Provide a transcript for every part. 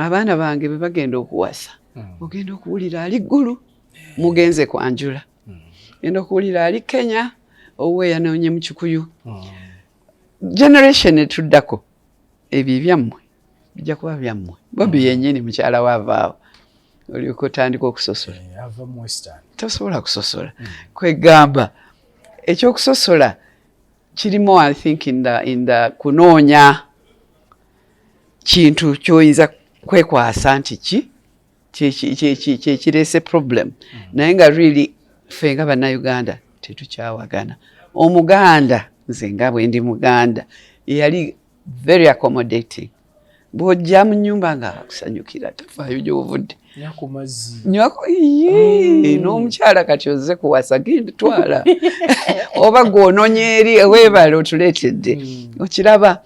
abaana bange bagenda okuwasa ogenda okuwulira ali ggulu mugenze kwanjula genda okuwulira ali Kenya owe yanoonye mu Kikuyu generation etuddako ebyo byammwe bijja kuba byammwe Bobi yennyini mukyala waavaawo olyoka otandika okusosola tosobola kusosola kwegamba ekyokusosola kirimu I think in the kunoonya kintu kyoyinza kwekwasa nti kireese problem naye nga really ffe nga bannayuganda tetukyawagana omuganda nze nga bwe ndi muganda yali very accommodating bw'ojja mu nnyumba nga akusanyukira tafaayo gy'ovudde n'omukyala kati ozze kuwasa genda twala oba gw'ononye eri weebale otuleetedde okiraba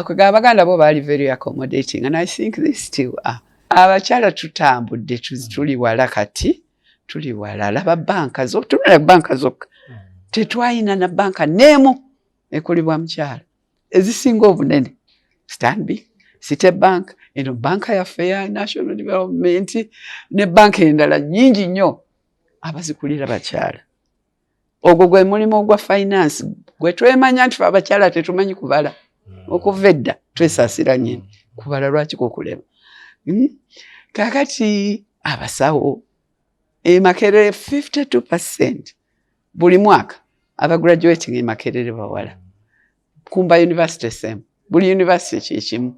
kwegamba abaganda bo baali very accommodating and I think they still are. Abakyala tutambudde tuli wala kati tuli wala laba banka tunula banka zokka tetwayina na banka n'emu ekulibwa mukyala ezisinga obunene Stanbic, City Bank, banka yaffe ya National Development ne banka endala nnyingi nnyo abazikulira bakyala. Ogwo gwe mulimu ogwa finance gwe twemanya nti abakyala tetumanyi kubala okuva edda twesaasira nnyini kubala lwaki kukulema. Kakati abasawo Makerere 52% buli mwaka abagraduating Makerere bawala Kumba University same buli university kikimu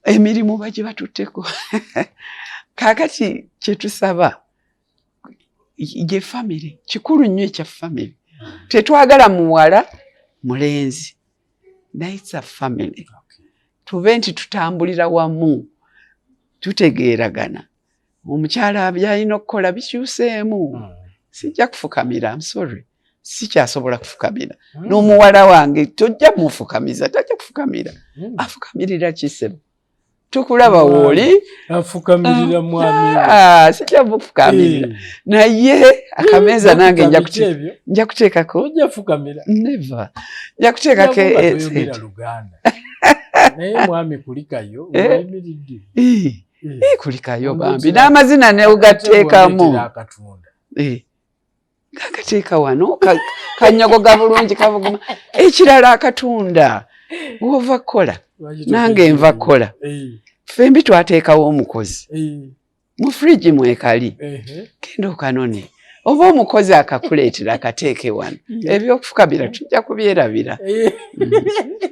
emirimu baje batutteko kakati kyetusaba ye family kikulu nnyo ekya family tetwagala muwala mulenzi naye it's a family tube nti tutambulira wamu tutegeeragana omukyala byalina okukola bikyuseemu sijja kufukamira I'm sorry sikyasobola kufukamira n'omuwala wange tojja mufukamiza tajja kufukamira afukamirira kisebo tukulaba woli afukamirira mwami sijja mufukamira naye akameeza nange nja kuteekako ojja fukamira never nja kuteekako Luganda naye mwami kulikayo wayimiridde kulikayo bambi n'amazina ne ugateekamu kakateeka wano kanyogo ga bulungi kavuguma ekirala akatunda wova kola nange nva kola fembi twateekawo omukozi mu fridge mwekali kenda okanone oba omukozi akakuleetera akateeke wano ebyokufukabira tujja kubyerabira.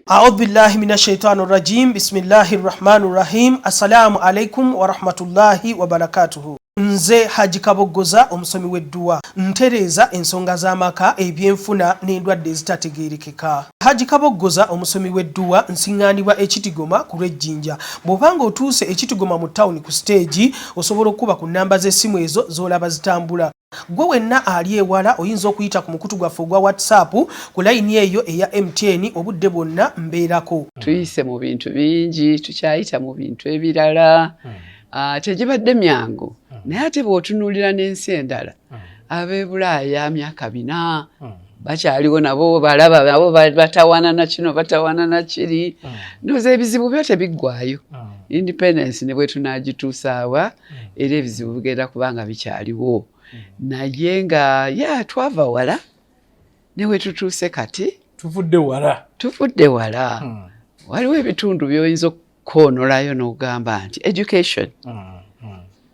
A'udhu billahi minash shaitani rajim. Bismillahir rahmanir rahim. Assalamu alaikum wa rahmatullahi wa barakatuhu. Nze Haji Kabogoza omusomi w'edduwa ntereza ensonga z'amaka ebyenfuna n'endwadde ezitategeerekeka. Haji Kabogoza omusomi w'edduwa nsiŋŋaanibwa ekitigoma ku lw'ejjinja. Bw'obanga otuuse ekitigoma mu ttawuni ku siteegi osobola okuba ku nnamba z'essimu ezo z'olaba zitambula. Gwe wenna ali ewala oyinza okuyita ku mukutu gwaffe ogwa WhatsApp ku layini eyo eya MTN obudde bwonna mbeerako. Tuyise mu bintu bingi tukyayita mu bintu ebirala tegibadde myangu naye ate bw'otunuulira n'ensi endala ab'e Bulaaya myaka 4 bakyaliwo nabo balaba nabo batawana na kino batawana na kiri ndoza ebizibu byo tebiggwayo independence ne bwe tunaagituusaawa era ebizibu bigenda kubanga bikyaliwo naye nga twava wala ne we tutuuse kati tuvudde wala waliwo ebitundu by'oyinza okukoonolayo n'ogamba nti education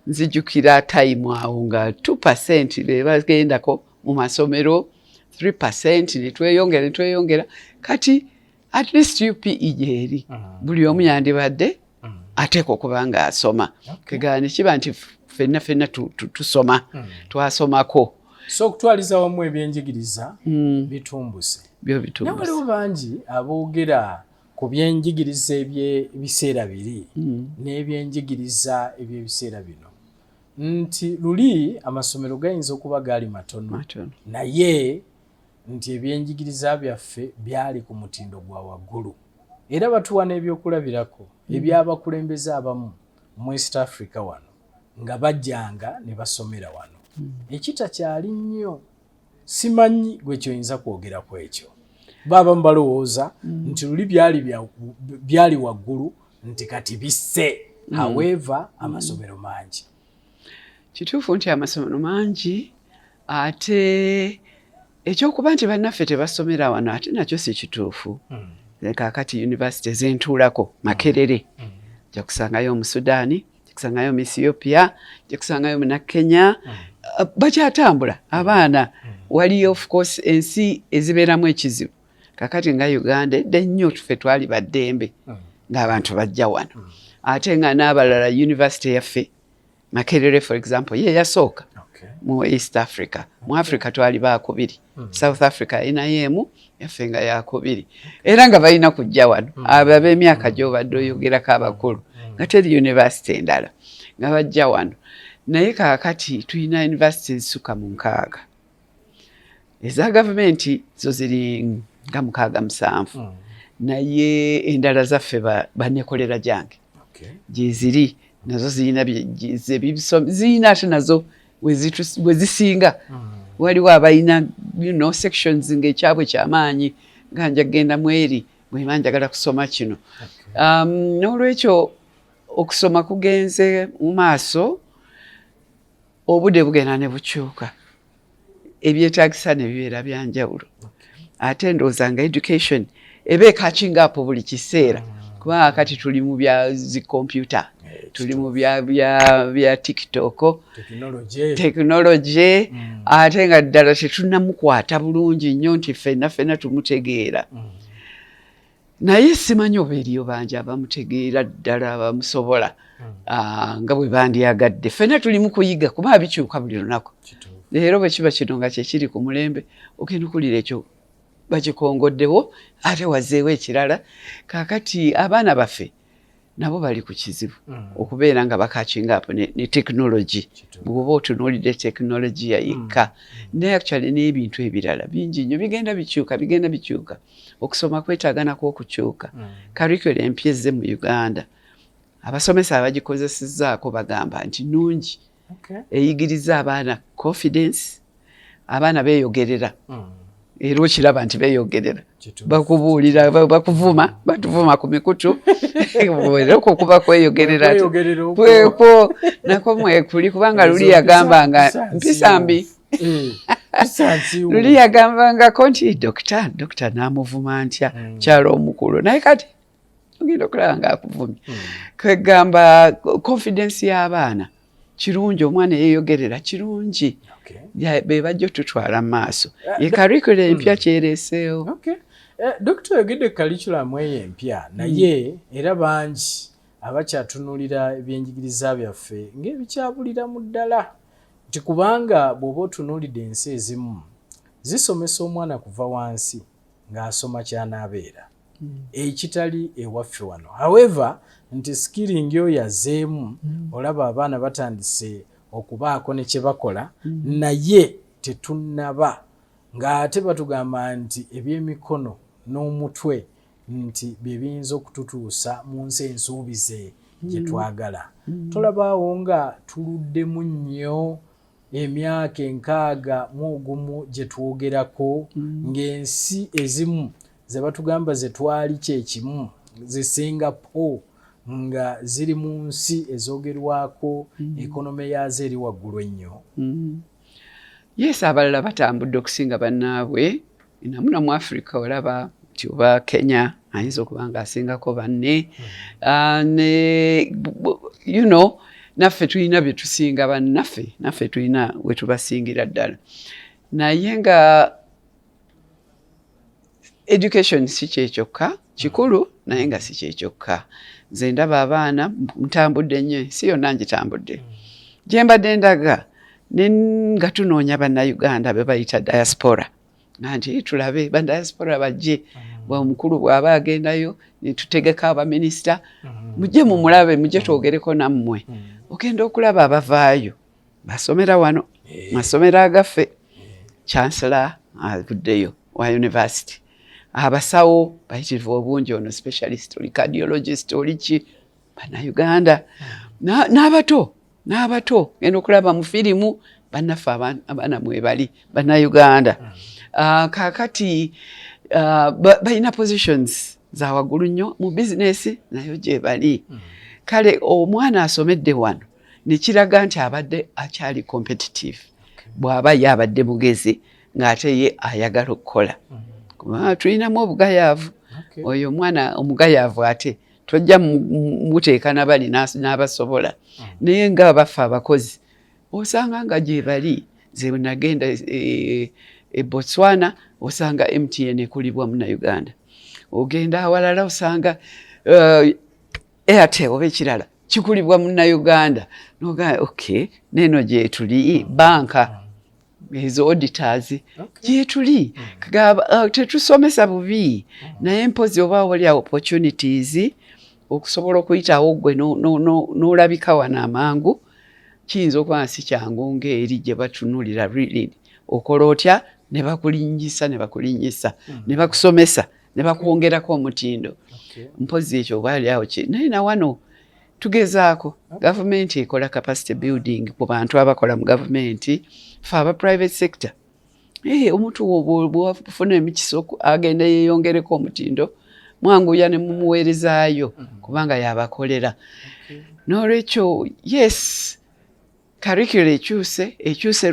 nzijukira time awo nga 2% be bagendako mu masomero 3% netweyongera kati at least UPE gyeri buli omu yandibadde ateeka okuba nga asoma kegane kiba nti ffenna tusoma twasomako so okutwaliza wamu ebyenjigiriza bitumbuse naye waliwo bangi aboogera ku byenjigiriza eby'ebiseera biri n'ebyenjigiriza eby'ebiseera bino nti luli amasomero gayinza okuba gaali matono naye nti ebyenjigiriza byaffe byali ku mutindo gwa waggulu era batuwa n'ebyokulabirako ebyabakulembeze abamu mu East Africa wano nga bajjanga ne basomera wano ekitakyali nnyo simanyi gwe kyoyinza kwogera ku ekyo baba mbalowooza nti luli byali waggulu nti kati bisse however amasomero mangi. Kituufu nti amasomero mangi ate ekyokuba nti bannaffe tebasomera wano ate nakyo si kituufu. Kaakati university zentuulako Makerere ojja kusangayo mu Sudaani, ojja kusangayo mu Ethiopia, ojja kusangayo mu Kenya. Bakyatambula abaana. Waliyo of course ensi ezibeeramu ekizibu. Kakati nga Uganda edda ennyo tuffe twali baddembe ng'abantu bajja wano. Ate nga n'abalala university yaffe Makerere for example ye yasooka mu East Africa. Mu Africa twali baakubiri. South Africa inayo emu yaffe nga yakubiri. Era nga balina kujja wano ab'emyaka gy'obadde oyogerako abakulu nga teri university endala nga bajja wano. Naye kaakati tulina university ezisukka mu 6. Eza gavumenti zo ziri nga 67. Naye endala zaffe banekolera jange gye ziri nazo zirina zirina ate nazo we zisinga. Waliwo abalina sections ng'ekyabwe kyamaanyi nga nja kgenda mu eri bweba njagala kusoma kino. N'olwekyo okusoma kugenze mu maaso, obudde bugenda ne bukyuka, ebyetaagisa ne bibeera byanjawulo. Ate ndowooza nga education eba catching up buli kiseera kuba kati tuli mu bya zi computer, tuli mu bya TikTok, technology. Ate nga ddala tetunnamukwata bulungi nnyo nti ffenna tumutegeera. Naye simanyi oba eriyo bangi abamutegeera ddala abamusobola nga bwe bandyagadde. Ffenna tuli mu kuyiga kuba bikyuka buli lunaku. Leero bwe kiba kino nga kyekiri ku mulembe ogenda okulira ekyo bakikongoddewo ate wazeewo ekirala. Kaakati abaana baffe nabo bali ku kizibu okubeera nga bakachinga up ne technology. Bw'oba otunuulidde technology yayikka ne actually n'ebintu ebirala bingi nnyo bigenda bikyuka. Okusoma kwetaaganako okukyuka. Curriculum empya ezze mu Uganda abasomesa abagikozesezzaako bagamba nti nnungi. Eyigiriza abaana confidence, abaana beeyogerera. Era okiraba nti beeyogerera bakubuulira batuvuma ku mikutu era okuba kweyogerera kwekwo nako mwekuli kubanga luli yagambanga mpisa mbi. Luli yagambangako nti dokita n'amuvuma ntya kyalo omukulu naye kati ogenda okulaba ng'akuvumye. Kwegamba confidence y'abaana kirungi, omwana yeeyogerera kirungi. Be bajja tutwala mu maaso. Ye curriculum empya kyereeseewo. Dokita yogedde curriculum eyo empya naye era bangi abakyatunuulira ebyenjigiriza byaffe ng'ebikyabulira mu ddala nti kubanga bw'oba otunuulidde ensi ezimu zisomesa omwana kuva wansi ng'asoma ky'anaabeera ekitali ewaffe wano. However nti skilling oyo yazeemu olaba abaana batandise okubaako ne kye bakola naye tetunnaba ng'ate batugamba nti ebyemikono n'omutwe nti bye biyinza okututuusa mu nsi ensuubize gye twagala. Tolabaawo nga tuluddemu nnyo emyaka 61 gye twogerako ng'ensi ezimu ze batugamba ze twali kyekimu ze Singapore nga ziri mu nsi ezoogerwako ekonome yaazo eri waggulu ennyo. Yes, abalala batambudde okusinga bannaabwe. Namuna mu Africa olaba nti oba Kenya ayinza okuba nga asingako banne. Naffe tulina bye tusinga bannaffe, naffe tulina we tubasingira ddala. Naye nga education si kyekyokka, kikulu naye nga si kyekyokka. Nze ndaba abaana ntambudde nnyo, si yonna ngitambudde. Gye mbadde ndaga nga tunoonya bannayuganda be bayita diaspora. Nti tulabe bandiaspora bajje omukulu bw'aba agendayo ne tutegeka abaminisita mujje mumulabe mujje twogereko nammwe. Ogenda okulaba abavaayo basomera wano masomero agaffe. Chancellor avuddeyo wa university. Abasawo bayitirivu obungi ono specialist oli cardiologist oli ki bannayuganda n'abato genda okulaba mu firimu bannaffe abaana mwebali bannayuganda. Kaakati balina positions za waggulu nnyo mu bizinesi nayo gye bali. Kale omwana asomedde wano ne kiraga nti abadde akyali competitive bw'aba yabadde mugezi ng'ate ye ayagala okukola. Kubanga tulinamu obugayaavu. Oyo omwana omugayaavu ate tojja muteeka nabali n'abasobola. Naye nga bafe abakozi osanga nga gye bali. Ze nagenda e Botswana osanga MTN ekulibwa mu Uganda. Ogenda awalala osanga Airtel oba ekirala kikulibwa mu Uganda. Noga okay neno gye tuli banka ezo auditors gye tuli tetusomesa bubi naye mpozi oba wali opportunities okusobola okuyitawo gwe n'olabika wana amangu kiyinza okuba si kyangu ng'eri gye batunulira really okola otya ne bakulinyisa ne bakusomesa ne bakwongerako omutindo. Mpozi ekyo bali awo naye na wano tugezaako gavumenti ekola capacity building ku bantu abakola mu gavumenti fe aba private sector. Omuntu bw'afuna emikisa agenda yeeyongereko omutindo mwanguya ne mumuweerezaayo kubanga yabakolera. N'olwekyo yes curriculum ekyuse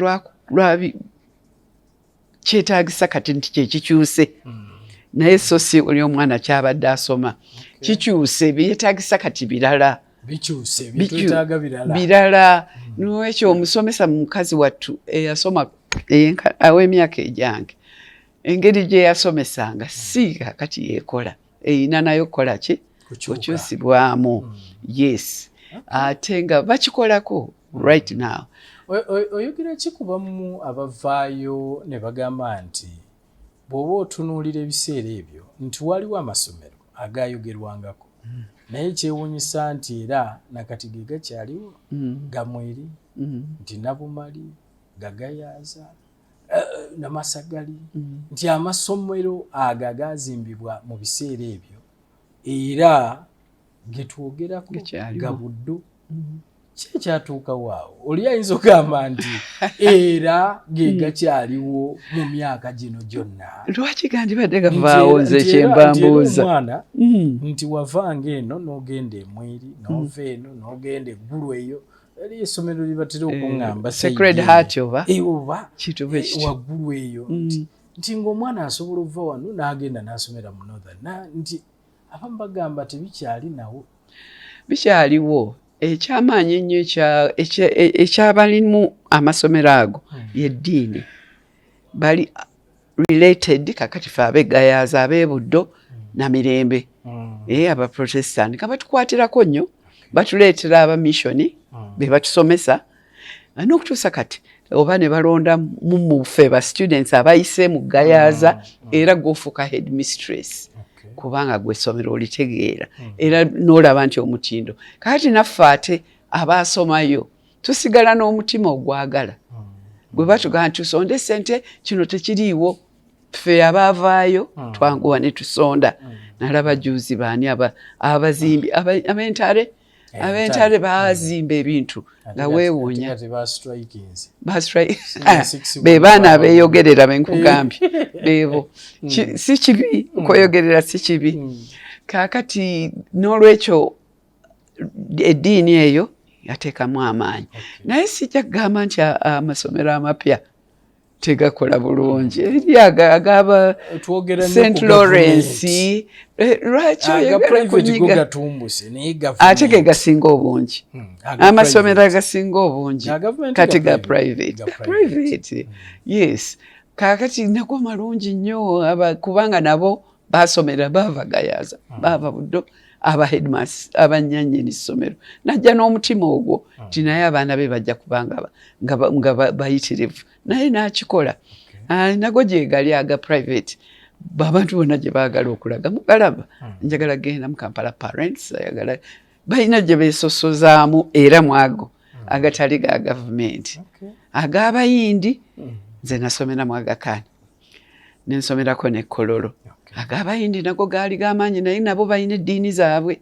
lwabi kyetaagisa kati nti kyekikyuse naye so si oli omwana kyabadde asoma kikyuse byetaagisa kati birala birala. N'olwekyo omusomesa mukazi wattu eyasoma aw'emyaka egyange engeri gye yasomesanga si kakati yeekola eyina nayo kukola ki kukyusibwamu. Yes ate nga bakikolako right now. Oyogera ki ku bamu abavaayo ne bagamba nti bw'oba otunuulira ebiseera ebyo nti waliwo amasomero agaayogerwangako naye kyewuunyisa nti era nakati ge gakyaliwo Gamweri nti Nabumali Gagayaaza Namasagali nti amasomero ago agaazimbibwa mu biseera ebyo era ge twogerako Gabuddu kyatuukawo awo oli ayinza okugamba nti era ge gakyaliwo mu myaka gino gyonna. Lwaki gandibadde gavaawo nze kyembambuuza omwana nti wavanga eno n'ogenda Emweri n'ova eno n'ogenda eggulu eyo eri essomero libatera okuŋŋamba Sacred Heart oba waggulu eyo nti ng'omwana asobola okuva wano n'agenda n'asomera mu Northern nti abamu bagamba tebikyali nawo. Bikyaliwo. Ekyamaanyi ennyo ekyabalimu amasomero ago y'eddiini bali related kakati fe ab'Egayaaza ab'Ebuddo na Mirembe Abaprotestant nga batukwatirako nnyo batuleetera abamissoni be batusomesa n'okutuusa kati oba ne balonda muffe ba students abayise mu Gayaaza era gwofuuka headmistress kubanga gwe essomero olitegeera era n'olaba nti omutindo kakati naffe ate abaasomayo tusigala n'omutima ogwagala bwe batugamba nti tusonde ssente kino tekiriiwo ffe abaavaayo twanguwa ne tusonda. Nalaba juzi baani abazimbi ab'entale baazimba ebintu nga weewuunya be baana abeeyogerera benkugambye beebo si kibi okweyogerera si kibi. Kaakati n'olwekyo eddiini eyo yateekamu amaanyi naye sijja kugamba nti amasomero amapya tegakola bulungi eri agaba St. Lawrence lwaki oyagala kunyiga ate ge gasinga obungi amasomero agasinga obungi kati ga private yes kaakati nago malungi nnyo kubanga nabo baasomera baava Gayaaza baava Buddo aba headmaster abanyanyeni essomero najja n'omutima ogwo nti naye abaana be bajja kubanga nga bayitirivu naye n'akikola. Nago gye gali aga private abantu bonna gye baagala okulaga mugalaba njagala genda mu Kampala Parents ayagala balina gye beesosozaamu era mwago agatali ga gavumenti ag'abayindi nze nasomera mu Agakani nensomerako ne Kololo ag'abayindi nago gaali g'amaanyi naye nabo balina eddiini zaabwe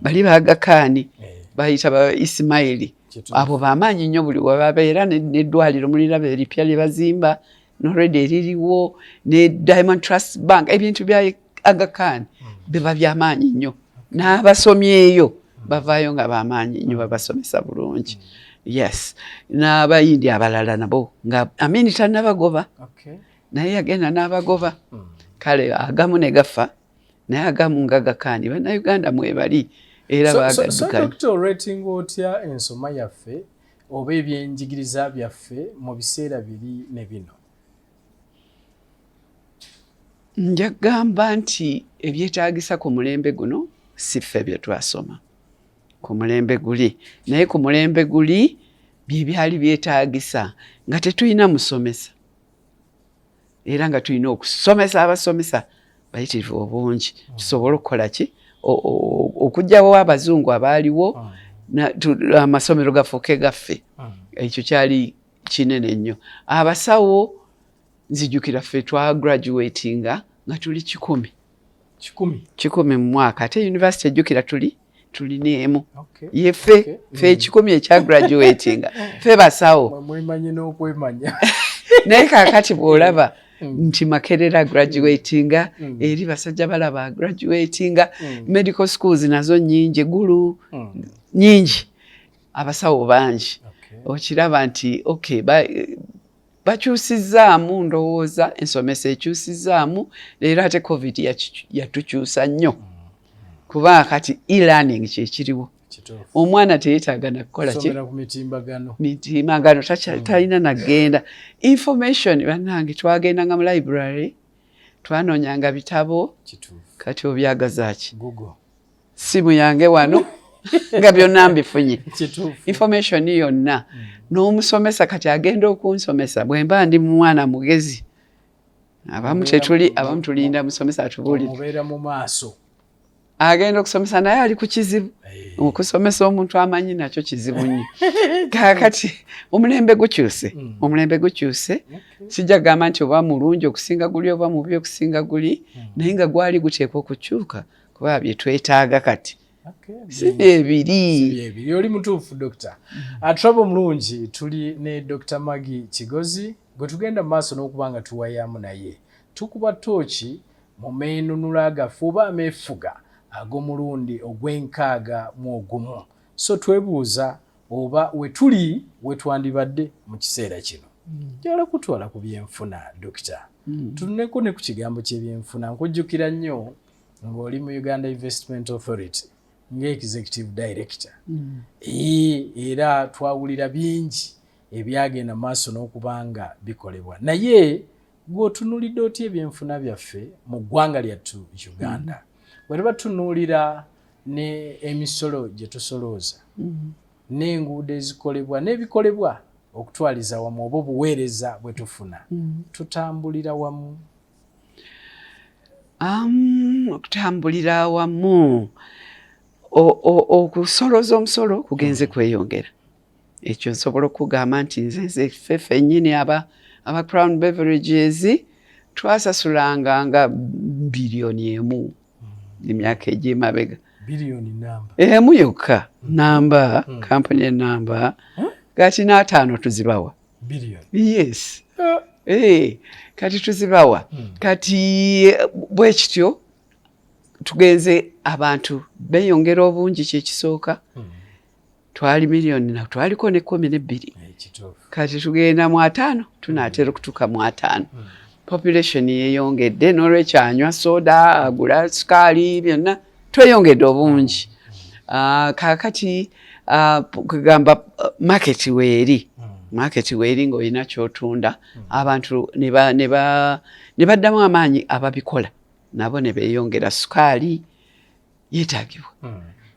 bali baagakaani bayita ba Ismaili abo bamaanyi nnyo buli wababeera n'eddwaliro muliraba eripya lye bazimba n'olredi eririwo ne Diamond Trust Bank ebintu bya Agakani biba byamaanyi nnyo n'abasomyeyo bavaayo nga bamaanyi nnyo babasomesa bulungi. Yes, n'abayindi abalala nabo nga Amini tannabagoba naye yagenda n'abagoba kale agamu ne gafa naye agamu nga gakaani bannayuganda mwebali era bagaddukanye. So rating otya ensoma yaffe oba ebyenjigiriza byaffe mu biseera biri ne bino? Njagamba nti ebyetaagisa ku mulembe guno si ffe bye twasoma ku mulembe guli, naye ku mulembe guli bye byali byetaagisa nga tetulina musomesa era nga tulina okusomesa abasomesa bayitirivu obungi tusobole okukola ki okugyawo abazungu abaaliwo amasomero gafuuke gaffe. Ekyo kyali kinene nnyo. Abasawo nzijukira ffe twagraduatinga nga tuli 1,000 mu mwaka ate university ejjukira tulina emu yeffe ffe 1,000 ekyagraduatinga ffe basawo mwemanyi n'okwemanya naye kaakati bw'olaba nti Makerera graduatinga eri basajja balaba graduatinga medical schools nazo nyingi Gulu nyingi abasawo bangi okiraba nti bakyusizaamu ndowooza ensomesa ekyusizaamu leero ate covid yatukyusa nnyo kuba kati e-learning kyekiriwo omwana teyeetaaga nakukola mitimbagano talina nagenda information. Bannange twagendanga mu library twanoonyanga bitabo kati obyagazaaki simu yange wano nga byonna mbifunye information yonna n'omusomesa kati agenda okunsomesa bwe mba ndi mwana mugezi abamu tulinda musomesa atubuulire agenda okusomesa naye ali ku kizibu okusomesa omuntu amanyi nakyo kizibu nnyo. Kaakati omulembe gukyuse sijja gamba nti oba mulungi okusinga guli oba mubi okusinga guli naye nga gwali guteekwa okukyuka kuba bye twetaaga kati si byebiri. Oli mutuufu Dr. Atrabo mulungi tuli ne Dr. Maggie Kigozi gwe tugenda mu maaso n'okubanga tuwayamu naye tukuba tooki mu meenunula gaffe oba ameefuga ag'omulundi ogw'61. So twebuuza oba we twandibadde mu kiseera kino njagala kutwala ku byenfuna Dokita. Tuneko ne ku kigambo ky'ebyenfuna nkujjukira nnyo ng'oli mu Uganda Investment Authority ng'Executive Director. Era twawulira bingi ebyagenda maaso n'okubanga bikolebwa naye gw'otunuulidde otya ebyenfuna byaffe mu ggwanga lyattu Uganda bwe tuba tunuulira ne emisolo gye tusolooza n'enguudo ezikolebwa n'ebikolebwa okutwaliza wamu oba obuweereza bwe tufuna tutambulira wamu? Okutambulira wamu okusolooza omusolo kugenze kweyongera. Ekyo nsobola okugamba nti nze ffe ffennyini aba Crown Beverages twasasulanga nga biliyoni emu emyaka egy'emabega. Biliyoni namba emu yokka namba kampuni enamba kati n'ataano tuzibawa biliyoni. Yes. Kati tuzibawa kati bwe kityo tugenze abantu beeyongera obungi kyekisooka twali miliyoni na twaliko ne 12 kati tugenda mu 5 tunaatera okutuuka mu 5. Population yeeyongedde n'olwekyo anywa soda agula sukaali byonna tweyongedde obungi. Kaakati kugamba market weeri ng'olina ky'otunda abantu ne baddamu amaanyi ababikola nabo ne beeyongera. Sukaali yeetaagibwa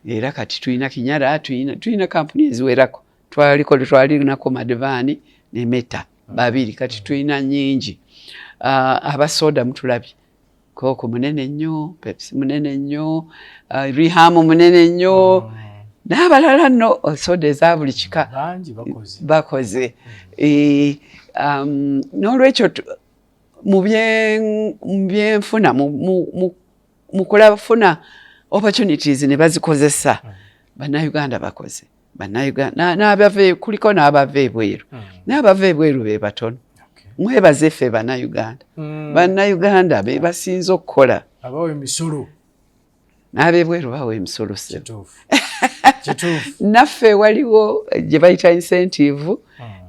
era kati tulina Kinyara tulina kampuni eziwerako twalinako Madivani ne Meta babiri kati tulina nyingi. Abasoda mutulabye Coke munene nnyo, Pepsi munene nnyo, Rihamu munene nnyo n'abalala nno soda eza buli kika bakoze. N'olwekyo mu byenfuna mu kulafuna opportunities ne bazikozesa bannayuganda bakoze. Kuliko n'abava ebweru n'abava ebweru be batono. Mwebaze ffe bannayuganda be basinze okukola abawa emisolo n'abebweru bawa emisolo kituufu naffe waliwo gye bayita incentive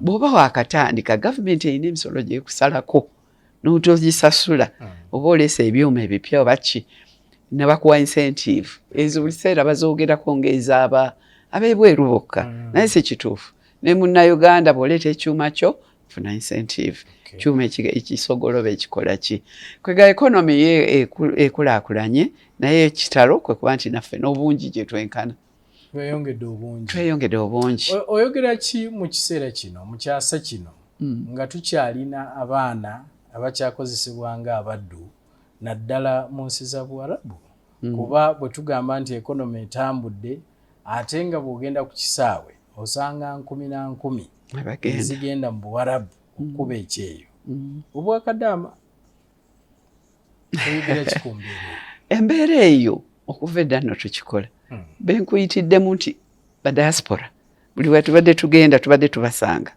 bw'oba waakatandika gavumenti erina emisolo gyekusalako n'otogisasula oba oleesa ebyuma ebipya oba ki ne bakuwa incentive ezo buli kiseera bazoogerako ng'ezaaba ab'ebweru bokka naye si kituufu ne munnayuganda bw'oleeta ekyuma kyo funa incentive kyuma ekisogoloba ekikola ki kwega ekonomi ye ekulaakulanye naye ekitalo kwe kuba nti naffe n'obungi gye twenkana tweyongedde obungi oyogera ki mu kiseera kino mu kyasa kino nga tukyalina abaana abakyakozesebwa ng'abaddu naddala mu nsi za Buwarabu kuba bwe tugamba nti ekonomi etambudde ate nga bw'ogenda ku kisaawe osanga 10 ezigenda mu Buwarabu okuba ekyeyo obwakadaama oyogera ki ku mbeera embeera eyo okuva edda nno tukikola benkuyitiddemu nti badiaspora buli wetubadde tugenda tubadde tubasanga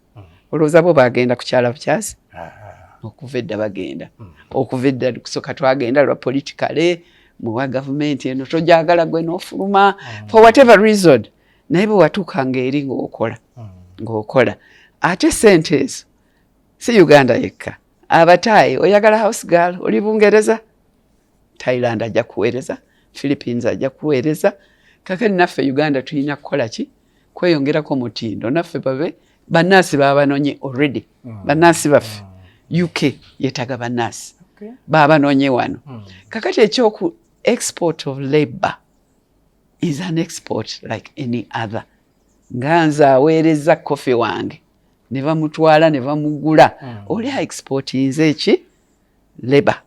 olowooza bo bagenda kukyala bukyasi okuva edda bagenda okuva edda kusooka twagenda lwa politikale muwa gavumenti eno tojagala gwe n'ofuluma for whatever reason naye bwe watuukanga eri ng'okola ate sente ezo si Uganda yekka abataayi oyagala house girl oli Bungereza Thailand ajja kuweereza Philippines ajja kuweereza kakati naffe Uganda tulina kukola ki kweyongerako mutindo naffe babe bannansi baabanonye already bannansi baffe UK yetaga bannansi baabanonye wano kakati ekyoku export of labor is an export like any other nganza aweereza kofi wange ne bamutwala ne bamugula oli exportinze eki labor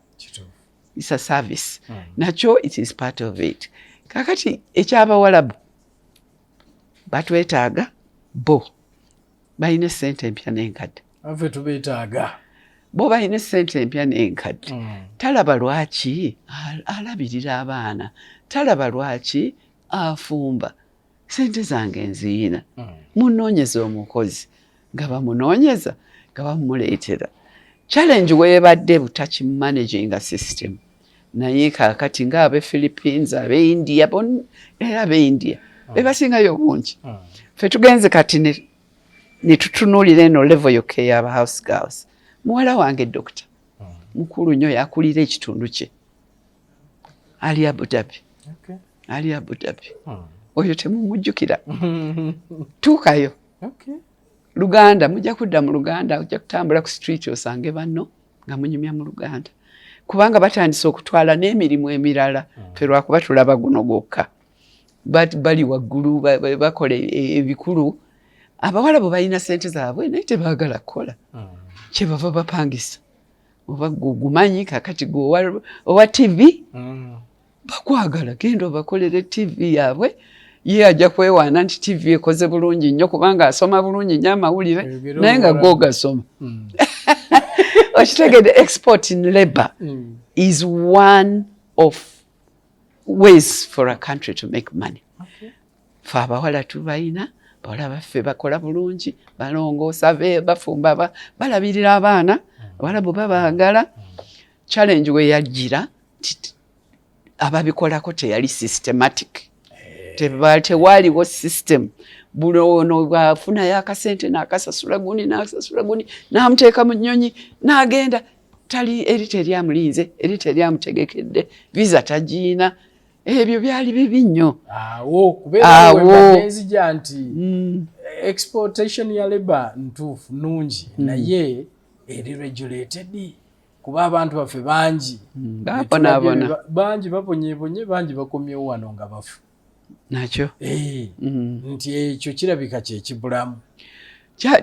it's a service nakyo it is part of it kakati eky'Abawarabu batwetaaga bo balina essente empya n'enkadde ave tubeetaaga bo balina essente empya n'enkadde talaba lwaki alabirira abaana talaba lwaki afumba sente zange nziina munoonyeza omukozi nga bamunoonyeza nga bamumuleetera challenge weebadde butakimmanaginga system naye kaakati ng'abe Philippines abe India era abe India bebasingayo obungi ffe tugenze kati ne tutunuulira eno level yokka ey'aba house girls muwala wange dokita mukulu nnyo yakulira ekitundu kye ali Abu Dhabi oyo temumujjukira tuukayo Luganda mujja kudda mu Luganda ojja kutambula ku street osange banno nga munyumya mu Luganda kubanga batandise okutwala n'emirimu emirala ffe lwakuba tulaba guno gwokka bali waggulu bakola ebikulu abawala bwe balina sente zaabwe naye tebaagala kukola kyebava bapangisa oba gumanyi kakati owa TV bakwagala genda obakolere TV yaabwe ye ajja kwewaana nti TV ekoze bulungi nnyo kubanga asoma bulungi nnyo amawulire naye nga go gasoma okitegedde export in labor is one of ways for a country to make money fe abawala tubayina bawala baffe bakola bulungi balongoosa bafumba balabirira abaana Abawarabu babaagala challenge we yajjira ababikolako teyali systematic tewaaliwo system buli ono bwafunayo akasente n'akasasula guni n'amuteeka mu nnyonyi n'agenda eri teryamulinze eri teryamutegekedde visa tagiina ebyo byali bibi nnyo ezija nti exportation ya labor ntuufu nungi naye eri regulated kuba abantu baffe bangi bangi babonyebonye bangi bakomyewo wano nga bafu nakyo nti ekyo kirabika kyekibulamu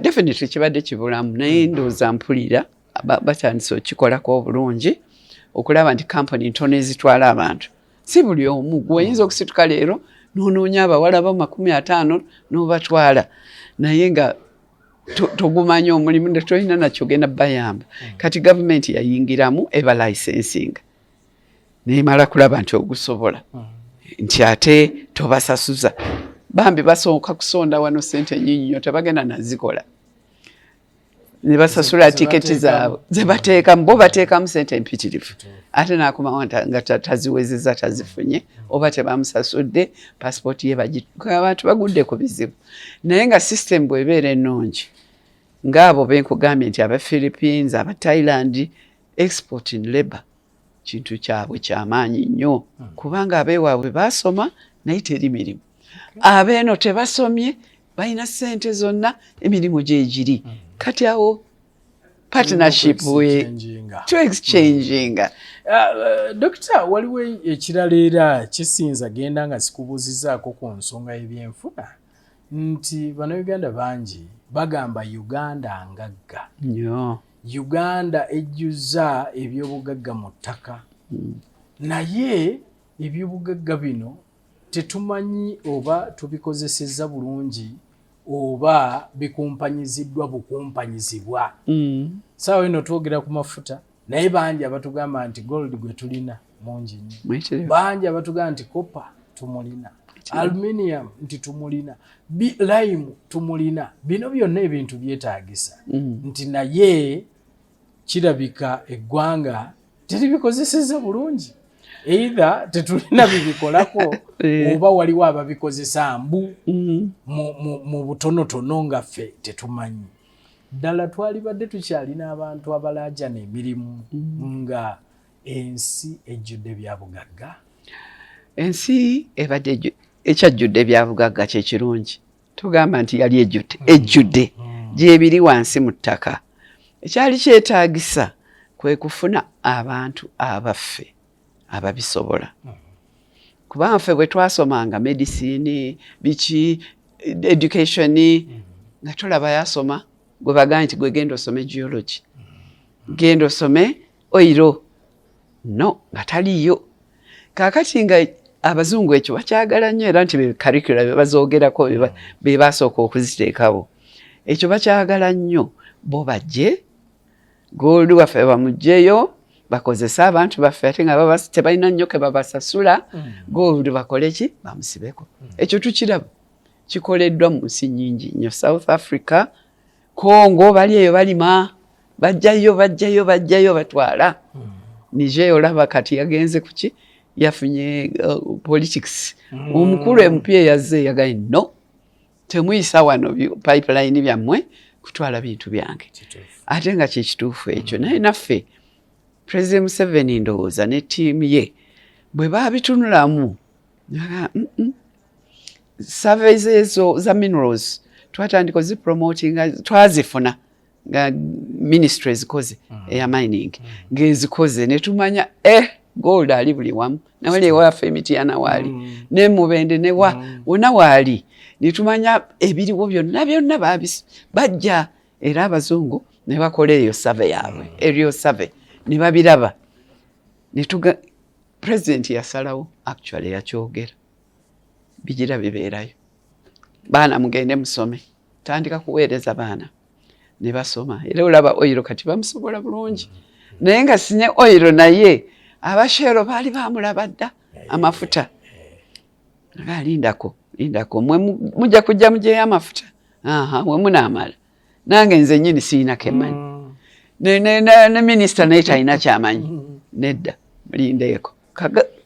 definitely kibadde kibulamu naye ndowooza mpulira batandise okikolako obulungi okulaba nti kampani ntono ezitwala abantu si buli omu gweoyinza okusituka leero n'onoonya abawala ba 50 n'obatwala naye nga togumanya omulimu netolina nakyo genda bayamba kati gavumenti yayingiramu eba licensing nemala kulaba nti ogusobola nti ate tobasasuza bambi basooka kusonda wano sente nyinyi nnyo tebagenda nazikola ne basasula tiketi zaabwe ze bateekamu bo bateekamu sente empitirivu ate nakoma nga taziwezeza tazifunye oba tebamusasudde passport ye abantu bagudde ku bizibu naye nga system bw'ebeera ennungi ng'abo benkugambye nti aba Philippines aba Thailand exporting labor kintu kyabwe kyamaanyi nnyo kubanga abeewaabwe basoma naye teri mirimu abeeno tebasomye balina ssente zonna emirimu gyegiri kati awo partnership to exchanging. Dokita waliwo ekirala era kisinza genda nga sikubuuzizaako ku nsonga y'ebyenfuna nti bannayuganda bangi bagamba Uganda ngagga Uganda ejjuza ebyobugagga mu ttaka naye ebyobugagga bino tetumanyi oba tubikozesezza bulungi oba bikumpanyiziddwa bukumpanyizibwa saawa eno twogera ku mafuta naye bangi abatugamba nti gold gwe tulina mungi nnyo bangi abatugamba nti copper tumulina aluminium nti tumulina lime tumulina bino byonna ebintu byetaagisa nti naye kirabika eggwanga teribikozesezza bulungi either tetulina bibikolako oba waliwo ababikozesa mbu mu butonotono nga ffe tetumanyi ddala twalibadde tukyalina abantu abalaajana emirimu nga ensi ejjudde byabugagga ensi ebadde ekyajjudde ebyabugagga kyekirungi tugamba nti yali ejjudde gyebiri wansi mu ttaka ekyali kyetaagisa kwe kufuna abantu abaffe ababisobola kubanga ffe bwe twasomanga medicine biki education nga tolaba yasoma gwe bagamba nti gwe genda osome geology genda osome oiro no nga taliyo kaakati nga abazungu ekyo bakyagala nnyo era nti curricula bye bazoogerako be basooka okuziteekawo ekyo bakyagala nnyo bo bajje gold waffe bamugjeyo bakozese abantu baffe ate nga tebalina nnyo ke babasasula gold bakole ki bamusibeko ekyo tukiraba kikoleddwa mu nsi nnyingi nnyo South Africa Congo bali eyo balima bajjayo batwala Niger olaba kati yagenze kuki yafunye politics omukulu empya yazze yagaye no temuyisa wano pipeline byammwe kutwala bintu byange ate nga kyekituufu ekyo naye naffe President Museveni ndowooza ne ttiimu ye bwe baabitunulamu surveys ezo za minerals twatandika zipromotinga twazifuna nga ministry ezikoze eya mining ngezikoze ne tumanya gold ali buli wamu nawali ewaffe Mityana waali ne Mubende ne wonna waali ne tumanya ebiriwo byonna bajja era abazungu ne bakola eyo survey yaabwe aerial survey ne babiraba president yasalawo actually yakyogera bigira bibeerayo baana mugende musome tandika kuweereza baana ne basoma era olaba oiro kati bamusobola bulungi naye nga sinye oiro naye abashero baali bamulaba dda amafuta lindako mwe mujja kujja mujeyo amafuta mwe munaamala nange nze nnyini siina kemanyi ne minisita naye talina kyamanyi nedda lindeeko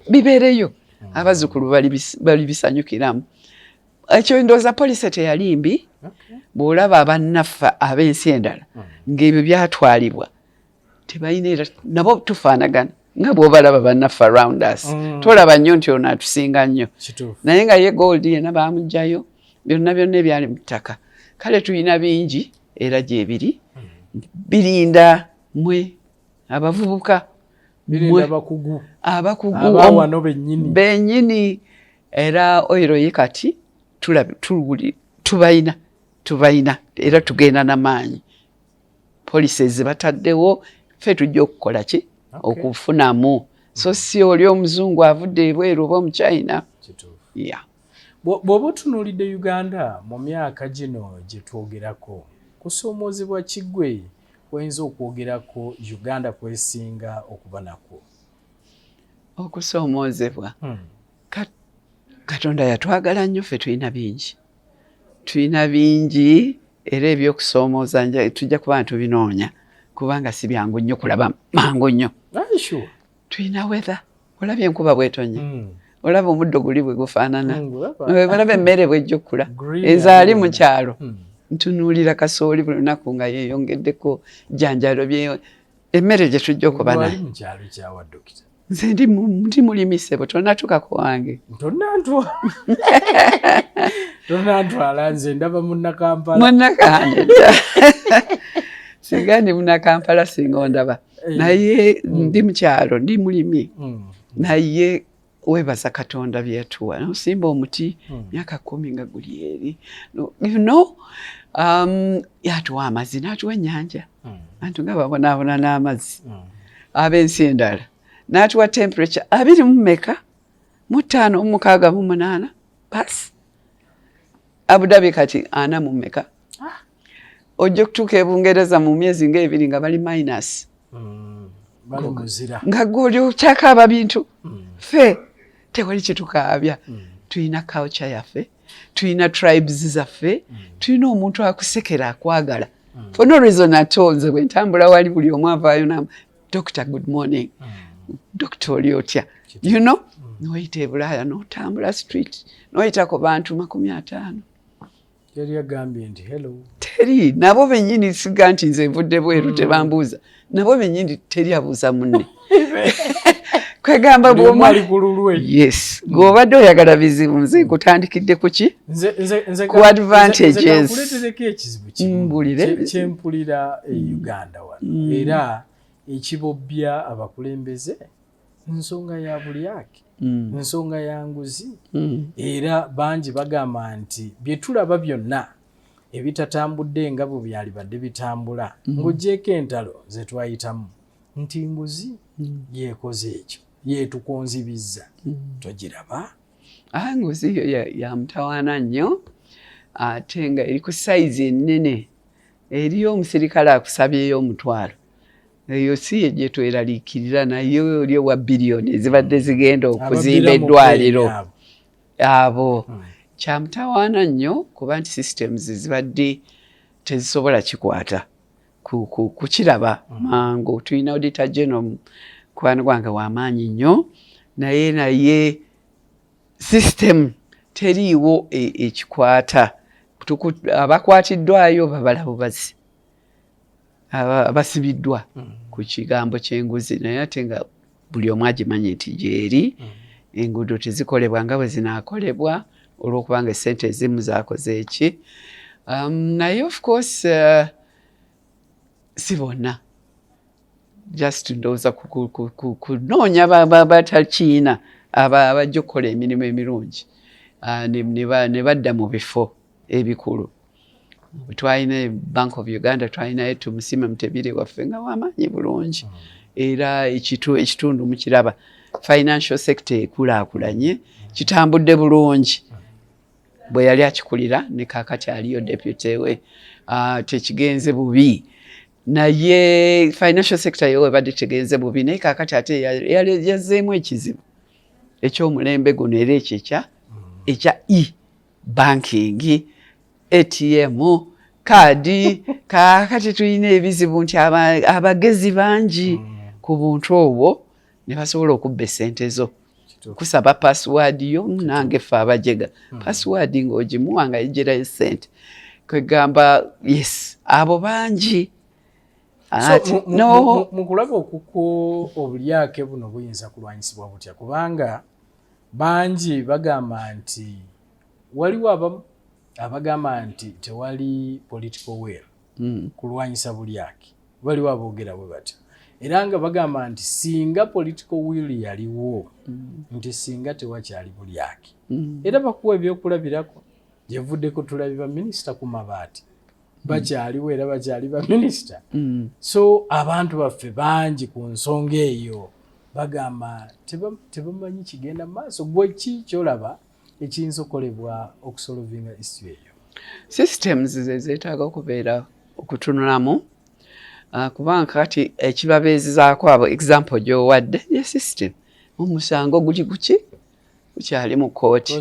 bibeereyo abazzukulu bali bisanyukiramu ekyo ndowooza polisi teyali mbi bw'olaba abannaffe ab'ensi endala ng'ebyo byatwalibwa tebalina era nabo tufaanagana nga bw'obalaba bannaffe around us tolaba nnyo nti ono atusinga nnyo naye nga ye gold yena baamugjayo byonna ebyali mu ttaka kale tulina bingi era gyebiri birinda mwe abavubuka abakugu bennyini era oiro ye kati tubayina era tugenda n'amaanyi polisi zibataddewo ffe tujja okukola ki okufunamu so si oli omuzungu avudde ebweru oba omuchina bw'oba otunuulidde Uganda mu myaka gino gye twogerako kusoomoozebwa kiggwe oyinza okwogerako Uganda kwesinga okuba nakwo okusoomoozebwa Katonda yatwagala nnyo ffe tulina bingi era ebyokusoomooza tujja kuba ntubinoonya kubanga si byangu nnyo kulaba mangu nnyo tuyina weather olabye enkuba bwetonya olaba omuddo guli bwe gufaanana olaba emmere bwejja okkula ezaali mu kyalo ntunuulira kasooli buli lunaku nga yeeyongeddeko jjanjalo bye emmere gye tujja okuba nayo nze ndi mulimisebo tonnatukako wange tonnantwala nze ndaba munnakampala singa ndi munnakampala singa ondaba naye ndi mukyalo ndi mulimi naye webaza katonda byetuwa nosimba omuti myaka 10 nga guli eri yatuwa amazzi n'atuwa ennyanja antu nga babonaabona n'amazzi ab'ensi endala n'atuwa temperature 25 5 basi Abudabi kati 4 ojja kutuuka e Bungereza mu myezi ng'ebiri nga bali minus nga gw'olyokyakaaba bintu ffe tewali kitukaabya tuyina culture yaffe tuyina tribes zaffe tuyina omuntu akusekera akwagala for no reason at all nze bwe ntambula wali buli omu avaayo nam doctor good morning doctor oli otya you know noyita e Bulaaya n'otambula street noyitako bantu 50 yali agambye nti hello teri nabo bennyini siga nti nze nvudde bweru tebambuuza nabo bennyini teri abuuza munne kwegamba yes gw'obadde oyagala bizibu nze nkutandikidde ku ki ku advantages kyempulira e Uganda wano era ekibobya abakulembeze nsonga ya bulyake nsonga ya nguzi era bangi bagamba nti bye tulaba byonna ebitatambudde nga bwe byalibadde bitambula ng'oggyeko entalo ze twayitamu nti nguzi yeekoze ekyo yeetukonzibizza togiraba nguzi ya mutawaana nnyo ate nga eri ku sayizi ennene eriyo omusirikale akusabyeyo omutwalo eyo si ye gye tweraliikirira nayo oli owa biliyoni ezibadde zigenda okuzimba eddwaliro abo kyamutawaana nnyo kuba nti systems zibadde tezisobola kikwata kukiraba mangu tulina auditor general mukwano gwange w'amaanyi nnyo naye system teriiwo ekikwata abakwatiddwayo babala bubazi abasibiddwa ku kigambo ky'enguzi naye ate nga buli omu agimanye nti gyeri enguudo tezikolebwa nga bwe zinaakolebwa olw'okubanga essente ezimu zaakoze eki naye of course si bonna just ndowooza kunoonya batakiina abajja okukola emirimu emirungi ne badda mu bifo ebikulu twalina Bank of Uganda twalinayo tumusime Mutebire waffe nga w'amaanyi bulungi era ekitundu mukiraba financial sector ekulaakulanye kitambudde bulungi bwe yali akikulira ne kaakati aliyo deputy we tekigenze bubi naye financial sector yo ebadde tegenze bubi naye kaakati ate yazzeemu ekizibu ekyomulembe guno era ekya banking ATM kaadi kaakati tulina ebizibu nti abagezi bangi ku buntu obwo ne basobola okubba essente zo kusaba password yo nange ffe abajega password ng'ogimuwa nga yegerayo essente kwegamba yes abo bangi mu kulaba okuko obulyake buno buyinza kulwanyisibwa butya kubanga bangi bagamba nti waliwo abagamba nti tewali political will kulwanyisa bulyake waliwo aboogera bwe batyo era nga bagamba nti singa political will yaliwo nti singa tewakyali bulyake era bakuwa ebyokulabirako gyevuddeko tulabi baminisita ku mabaati bakyaliwo era bakyali baminisita so abantu baffe bangi ku nsonga eyo bagamba tebamanyi kigenda mu maaso gwe ki kyolaba ekiyinza okukolebwa okusolovinga issue eyo systems zeetaaga okubeera okutunulamu kubanga kati ekibabeezezaako abo example gy'owadde ye system omusango guli kuki gukyali mu kooti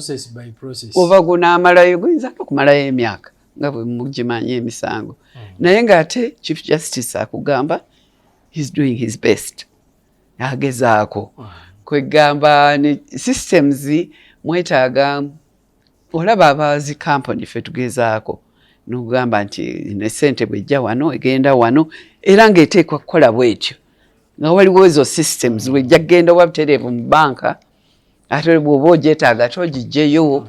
oba gunaamalayo guyinza n'okumalayo emyaka nga bwe mugimanyi emisango naye ng'ate chief justice akugamba he's doing his best agezaako kwegamba ne systems mwetaaga olaba abazi company ffe tugezaako n'okugamba nti ne ssente bwejja wano egenda wano era ng'eteekwa kukola bwetyo nga waliwo ezo systems bwejja kgenda wabutereevu mu banka ate bw'oba ogyetaaga togiggyeyo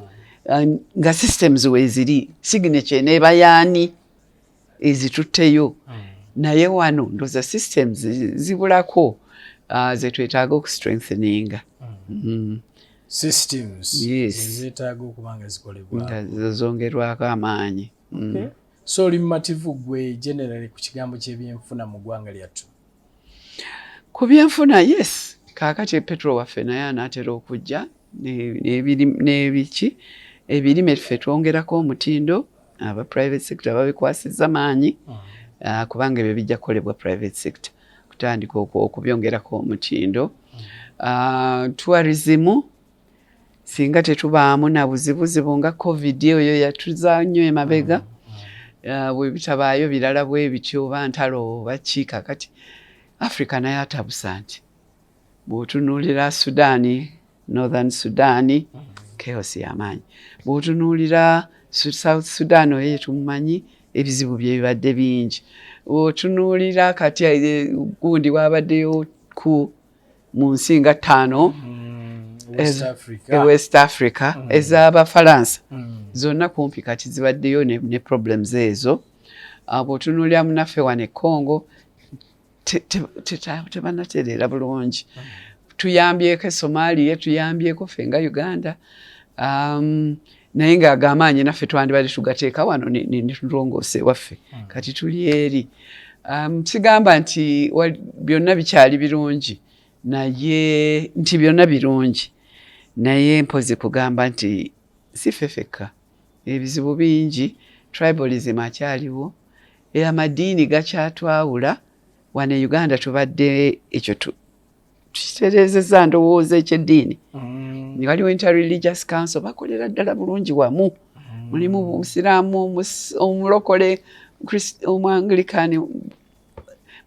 nga systems weeziri signature eneeba yaani ezitutteyo naye wano ndoza systems zibulako ze twetaaga okustrengtheninga systems zeetaaga okuba nga zikolebwako zongerwako amaanyi. So oli mumativu gwe generally ku kigambo ky'ebyenfuna mu ggwanga lyattu? Ku byenfuna yes, kaakati petrol waffe naye anaatera okujja n'ebiki ebirime ffe twongerako omutindo aba private sector babikwasizza maanyi kubanga ebyo bijja kukolebwa private sector kutandika okubyongerako omutindo. Tourism singa tetubaamu na buzibuzibu nga covid oyo yatuza nnyo emabega bwe bitabaayo birala bwe bityo oba ntalo oba ki kakati Africa naye atabusa nti bw'otunuulira Sudaani, Northern Sudan chaos y'amaanyi, bw'otunuulira South Sudan oyo tumumanyi ebizibu bye bibadde bingi, bw'otunuulira kati gundi wabaddeyo mu nsi nga 5 West Africa ez'Abafalansa zonna kumpi kati zibaddeyo ne problems ezo. Bw'otunuulira munaffe wano e Congo tebanatereera bulungi. Tuyambyeko Somalia, tuyambyeko ffe nga Uganda, naye ng'agamaanyi naffe twandibadde tugateeka wano ne tulongoose waffe kati tuli eri. Sigamba nti byonna bikyali birungi naye nti byonna birungi naye mpozi kugamba nti si ffe ffekka, ebizibu bingi, tribalism akyaliwo, amadiini gakyatwawula. Wano e Uganda tubadde ekyo tukitereezezza ndowooza ekyeddiini. Waliwo Interreligious Council bakolera ddala bulungi wamu. Mulimu Omusiraamu, Omulokole, Omwanglikani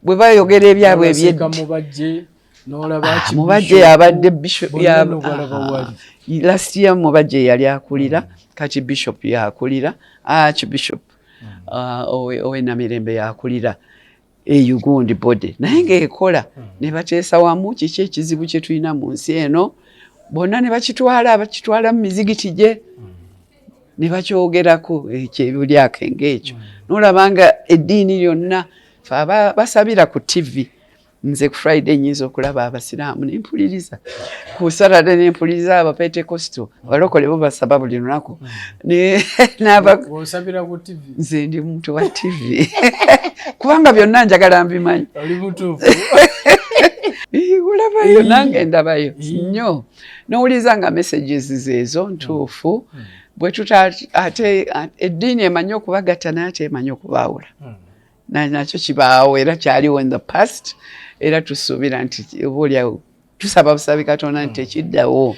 bwe bayogera ebyabwe ebyeddi. Mubajje yabadde bishop last year mubajje yali akulira kati bishop yakulira archbishop owe Namirembe yakulira eyugundi body naye ng'ekola ne bateesa wamu kiki ekizibu kye tulina mu nsi eno bonna ne bakitwala mu mizigiti gye ne bakyogerako ekyebulyako ng'ekyo n'olaba nga eddiini lyonna basabira ku TV. Nze ku Friday nyinza okulaba abasiraamu nempuliriza, ku Saturday nempuliriza abapentekosto abalokole bo basaba buli lunaku. Osabira ku TV? Nze ndi muntu wa TV kubanga byonna njagala mbimanyi. Oli mutuufu? Olabayo nange ndabayo nnyo n'owuliza nga messages zeezo ntuufu bwe ate eddiini emanyi okubagatta naye ate emanyi okubaawula. Nakyo kibaawo era kyaliwo in the past era tusuubira nti obaolyawo tusaba busabi Katonda nti tekiddawo.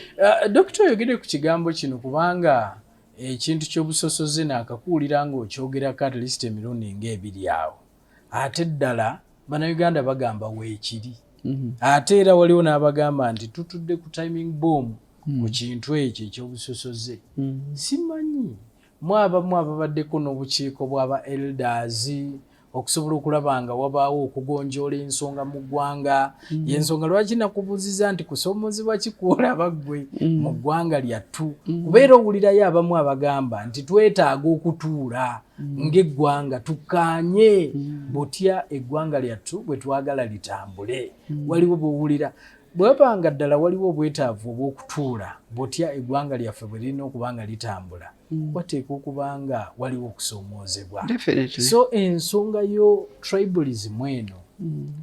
Dokita oyogere ku kigambo kino kubanga ekintu ky'obusosoze naakakuwulira ng'okyogerako at least emirundi ng'ebiri awo ate ddala bannayuganda bagamba weekiri ate era waliwo n'abagamba nti tutudde ku timing bomb ku kintu ekyo eky'obusosoze. Simanyi mwabamu ababaddeko n'obukiiko bw'aba elders okusobola okulaba nga wabaawo okugonjoola ensonga mu ggwanga. Y'ensonga lwaki nakubuuziza nti kusoomozebwa kikwolaba ggwe mu ggwanga lyattu kubeera owulirayo abamu abagamba nti twetaaga okutuula ng'eggwanga tukkaanye butya eggwanga lyattu bwe twagala litambule. Waliwo bw'owulira bwebanga ddala waliwo obwetaavu obw'okutuula butya eggwanga lyaffe bwe lirina okuba nga litambula wateeka okuba nga waliwo okusoomoozebwa. So ensonga yo tribalism eno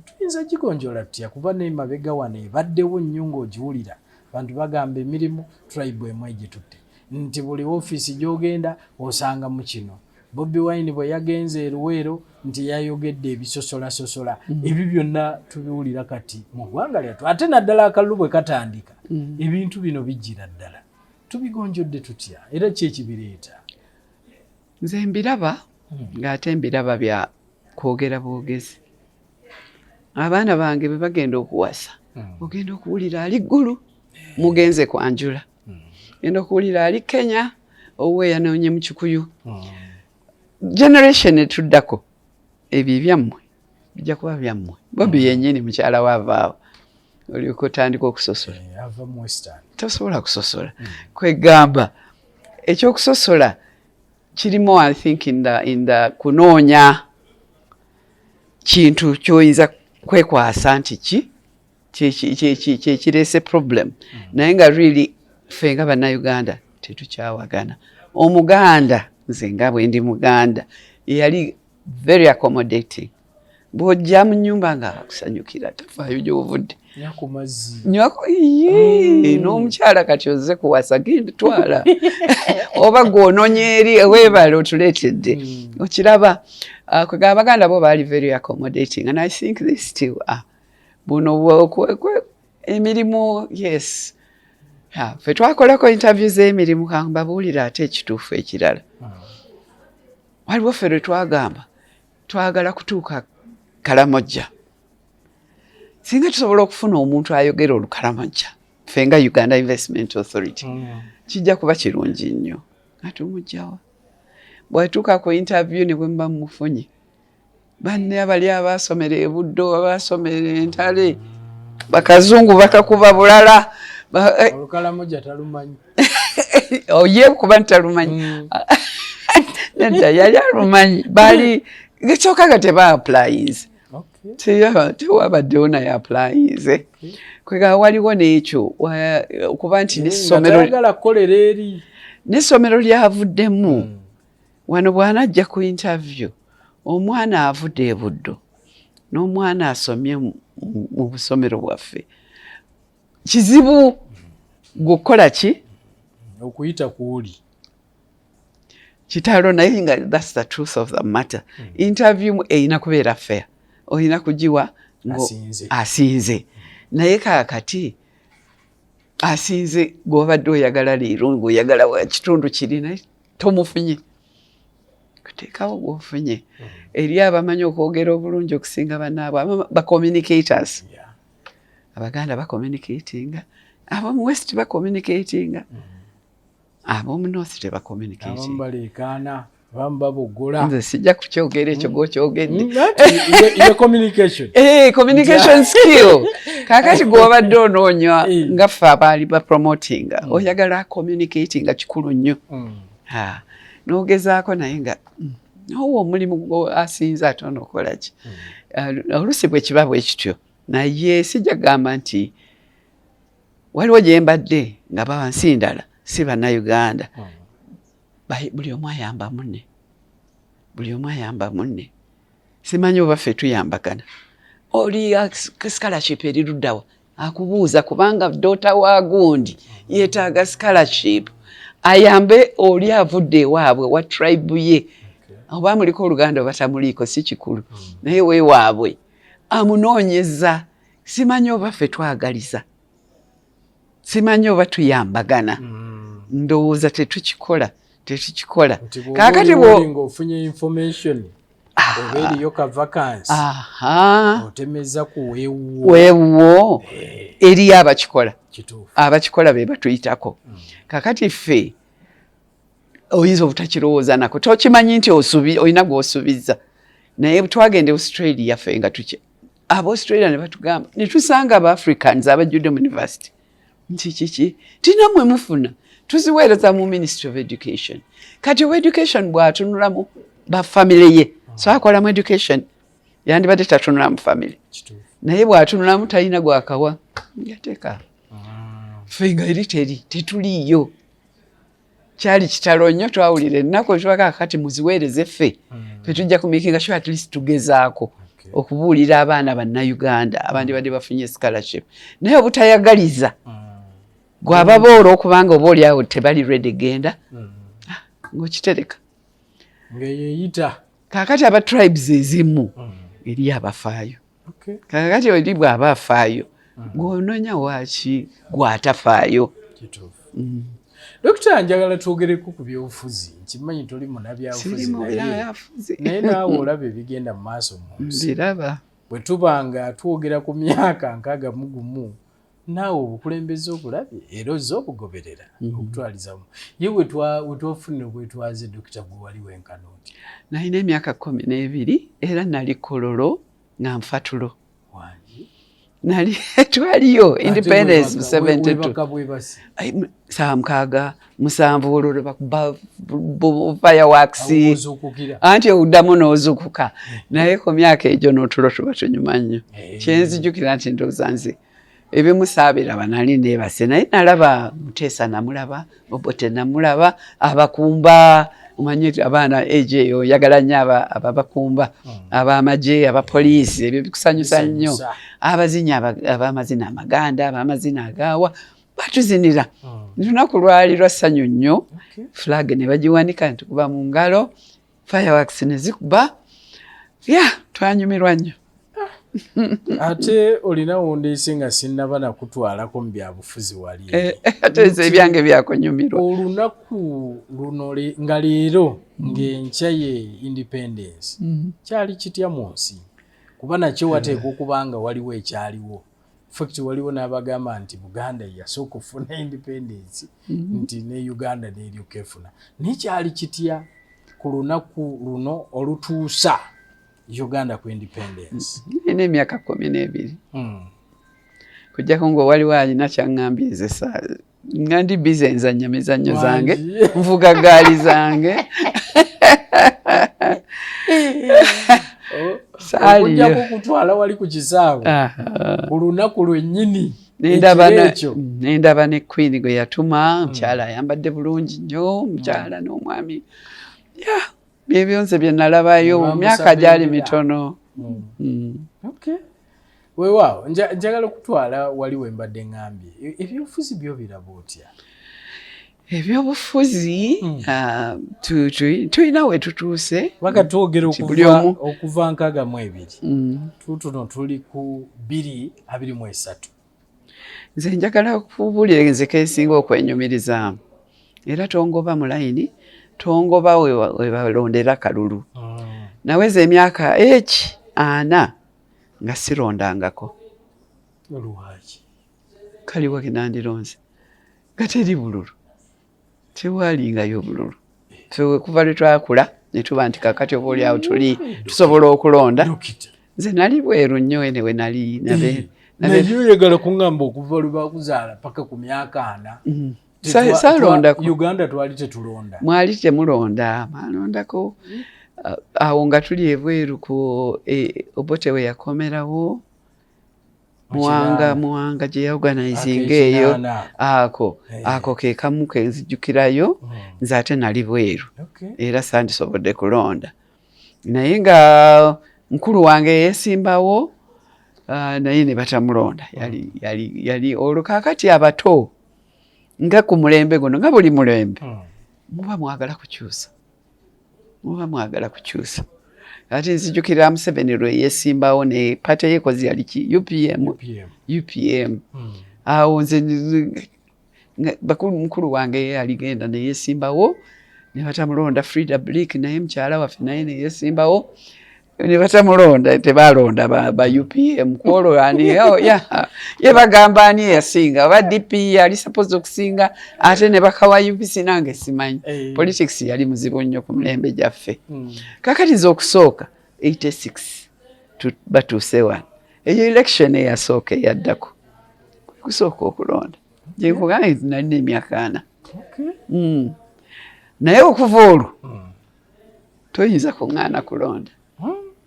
tuyinza gigonjola tutya kuba n'emabega wano ebaddewo nnyo ng'ogiwulira bantu bagamba emirimu tribe emu egitutte nti buli ofiisi gy'ogenda osangamu kino. BOBIWINE bwe yagenze eruweero nti yayogedde ebisosola ebyo byonna tubiwulira kati mu ggwanga lyattu ate naddala akalulu bwe katandika ebintu bino bijjira ddala tubigonjodde tutya era ki ekibireeta? Nze mbiraba ng'ate mbiraba bya kwogera bwogezi. Abaana bange bwe bagenda okuwasa ogenda okuwulira ali ggulu mugenze kwanjula genda okuwulira ali Kenya owe yanoonye mu Kikuyu generation etuddako ebyo byammwe bijja kuba byammwe Bobi yennyini mukyala waavaawo olyoka otandika okusosola tosobola kusosola kwegamba ekyokusosola kirimu I think in the kunoonya kintu kyoyinza kwekwasa nti kireese problem naye nga really ffe nga bannayuganda tetukyawagana omuganda nze nga bwe ndi muganda yali very accommodating bw'ojja mu nnyumba nga akusanyukira tafaayo gy'ovudde n'omukyala kati ozze kuwasa genda twala oba gw'ononye eri weebale otuleetedde okiraba kwegamba abaganda bo baali very accommodating and I think they still are buno emirimu yes ffe twakolako interview z'emirimu kambabuulira ate ekituufu ekirala waliwo ffe lwe twagamba twagala kutuuka Kalamojja singa tusobola okufuna omuntu ayogera Olukalamojja ffe nga Uganda Investment Authority kijja kuba kirungi nnyo ate omujjawa bw'atuuka ku interview ne bwe mba mmufunye banne abali abaasomera e Buddo abaasomera Entale bakazungu bakakuba bulala Olukalamojja talumanyi oye kuba ntalumanyi nedda yali alumanyi baali gekyokaga teba-applies tewabaddewo naye applies kwega waliwo n'ekyo okuba nti n'essomero lyavuddemu wano bw'anajja ku interview omwana avudde e Buddo n'omwana asomye mu busomero bwaffe kizibu gwokukola ki okuyita kuuli kitalo naye nga that's the truth of the matter interview eyina kubeera fair oyina kugiwa asinze naye kakati asinze gw'obadde oyagala leero ng'oyagala kitundu kiri naye tomufunye kuteekawo gw'ofunye eri abamanyi okwogera obulungi okusinga bannaabwe ba-communicators abaganda ba-communicatinga ab'omu west ba-communicatinga ab'omu north teba-communicatinga nze sijja kukyogera ekyo gw'okyogedde communication skill kakati gw'obadde onoonya nga ffe abaali bapromotinga oyagala communicatinga kikulu nnyo n'ogezaako naye nga owo omulimu asinze ate onookola ki olusi bwe kiba bwe kityo naye sijja kugamba nti waliwo gye mbadde nga bawansi ndala si bannayuganda buli omu ayamba munne buli omu ayamba munne simanyi oba ffe tuyambagana oli scholarship eri luddawa akubuuza kubanga dota wa gundi yeetaaga scholarship ayambe oli avudde ewaabwe wa tribe ye oba muliko oluganda oba tamuliiko si kikulu naye weewaabwe amunoonyeza simanyi oba ffe twagaliza simanyi oba tuyambagana ndowooza tetukikola kakati ng'ofunye information oba eriyo ka vacancy otemeza ku weewuwo eriyo abakikola be batuyitako kakati ffe oyinza obutakirowooza nako tokimanyi nti olina gw'osuubiza naye twagenda Australia ffe nga Aba-Australia ne batugamba ne tusanga Aba-Africans abajjudde mu university nti kiki tinamwe mufuna tuziweereza mu Ministry of Education kati education bw'atunulamu bafamile ye so akolamu education yandibadde tatunula mu family naye bw'atunulamu talina gwakawa yateeka ffe nga eri tetuliiyo kyali kitalo nnyo twawulira ennaku etwaka kati muziweereze ffe tujja kumikinga sure at least tugezaako okubuulira abaana bannayuganda abandi badde bafunye scholarship naye obutayagaliza gw'ababoola okubanga oba oli awo tebali ready genda ng'okitereka ng'eyeyita kaakati aba tribes ezimu eri abafaayo kaakati eri bw'aba afaayo gw'onoonya waaki gw'atafaayo. Dokita njagala twogereko ku byobufuzi nkimanyi toli munabyabufuzi naye naawe olaba ebigenda mu maaso mu nsi mbiraba bwe tubanga twogera ku myaka 61 naawe obukulembeze obulabye era ozze obugoberera okutwalizamu ye wetwafunira obwetwaze Dr. Bwewali wenkana oti? Nalina emyaka 12 era nali kololo nga nfatulo. Nali twaliyo independence 72 saa 6 7 olwo bakuba fireworks anti oddamu n'ozukuka naye ku myaka egyo n'otulo tuba tunyuma nnyo kyenzijjukira nti ndowooza nze ebimu saabiraba nali neebase naye nalaba Muteesa namulaba Obote namulaba abakumba omanyi abaana age eyo oyagala nnyo ababakumba ab'amagye abapoliisi ebyo bikusanyusa nnyo abazinyi ab'amazina amaganda ab'amazina agaawa batuzinira lunaku lwali lwa ssanyu nnyo flag ne bagiwanika ntikuba mu ngalo fireworks ne zikuba twanyumirwa nnyo. Ate olina wondeese nga sinnaba nakutwalako mu byabufuzi wali ate ebyange byakunyumirwa olunaku luno nga leero ng'enkya ye independence kyali kitya mu nsi kuba nakyo wateeka okuba nga waliwo ekyaliwo fact waliwo n'abagamba nti Buganda yasooka okufuna independence nti ne Uganda n'eryoka efuna naye kyali kitya ku lunaku luno olutuusa Uganda ku independence? Nina emyaka 12 kujjako ng'owaliwo alina kyaŋŋambye ezesa nga ndi bize nzannya mizannyo zange nvuga gaali zange okujjako kutwala wali ku kisaawe ku lunaku lwennyini nendaba ne Queen gwe yatuma mukyala ayambadde bulungi nnyo mukyala n'omwami byebyo nze bye nalabayo mu myaka gyali mitono. Weewaawo njagala okutwala wali wembadde ŋŋambye ebyobufuzi byo biraba otya? Ebyobufuzi tulina we tutuuse baka twogera okuva 62 tutuno tuli ku 223. Nze njagala okubuulira nze keesinga okwenyumirizaamu era tongoba mu layini tongoba we balondera kalulu. Naweza emyaka 4 nga sirondangako. Lwaki? Kaliwo genandironze nga teri bululu tewalingayo bululu fe kuva lwe twakula ne tuba nti kakati oba oli awo tuli tusobola okulonda. Nze nali bweru nnyo enewe nali naye oyagala kuŋŋamba okuva lwe bakuzaala paka ku myaka 4 saalondako. Uganda twali tetulonda. Mwali temulonda mwalondako awo nga tuli ebweru ku Obote we yakomerawo muwanga gye yaorganizinga eyo ako ke kamu kenzijjukirayo nze ate nali bweru era sandisobodde kulonda naye nga mukulu wange yeesimbawo naye ne batamulonda yali olwo kaakati abato nga ku mulembe guno nga buli mulembe muba mwagala kukyusa ate nzijukira Museveni lwe yeesimbawo ne pate yekozi yali ki UPM awo nze mukulu wange yaligenda ne yeesimbawo ne batamulonda Frida Blick naye mukyala waffe naye ne yeesimbawo ne batamulonda tebalonda ba UPM kwolwo ani ye bagamba ani yasinga oba DP yali suppose okusinga ate ne bakawa UPC nange simanyi politics yali muzibu nnyo ku mulembe gyaffe kakati nze okusooka 86 batuuse wano eyo election eyasooka eyaddako kusooka okulonda gyenkugambe nalina emyaka 4 naye okuva olwo toyinza kuŋŋaana kulonda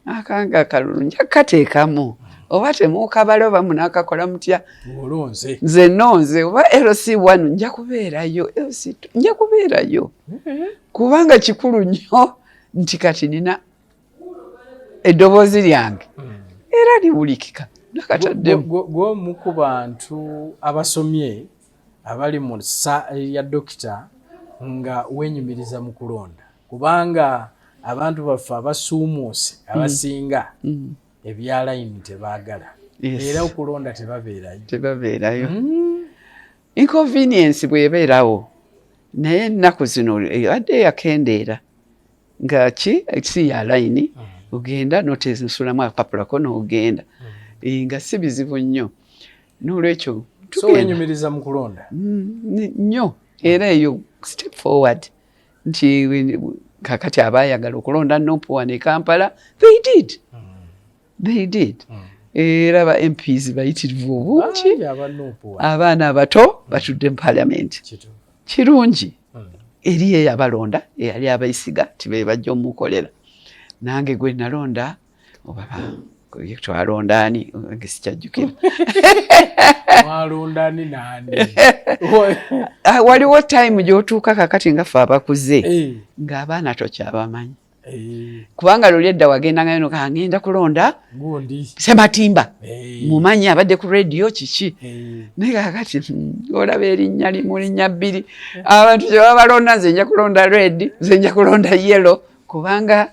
akanga akalulu njakateekamu oba temuukabala oba munaakakola mutya nze nonze oba LC1 nja kubeerayo LC2 nja kubeerayo kubanga kikulu nnyo nti kati nina eddoboozi lyange era liwulikika nakataddemu. Gwomu ku bantu abasomye abali mu ssa ya dokita nga wenyumiriza mu kulonda kubanga abantu baffe abasuumuuse abasinga ebyalayini tebaagala era okulonda tebabeerayo inconvenience bw'ebeerawo naye ennaku zino adde yakendeera nga si ya layini ogenda notensulamu akapapula ko n'ogenda nga si bizibu nnyo n'olwekyo so wenyumiriza mu kulonda nnyo era eyo step forward nti kakati abaayagala okulonda Nopuwa ne Kampala they did era ba MPs bayitirivu obungi abaana abato batudde mu parliament kirungi eri eyabalonda eyali abayisiga tibe bajja omukolera nange gwe nalonda obaba twalondani ngesikyajjukira walondani nani waliwo time gy'otuuka kakati nga ffe abakuze ng'abaana tokyabamanyi kubanga luli edda wagendangayo nokangenda kulonda Sematimba mumanyi abadde ku radio kiki naye kakati olaba erinnya limu linnya bbiri abantu kye baba balonda nze nja kulonda red nze nja kulonda yellow kubanga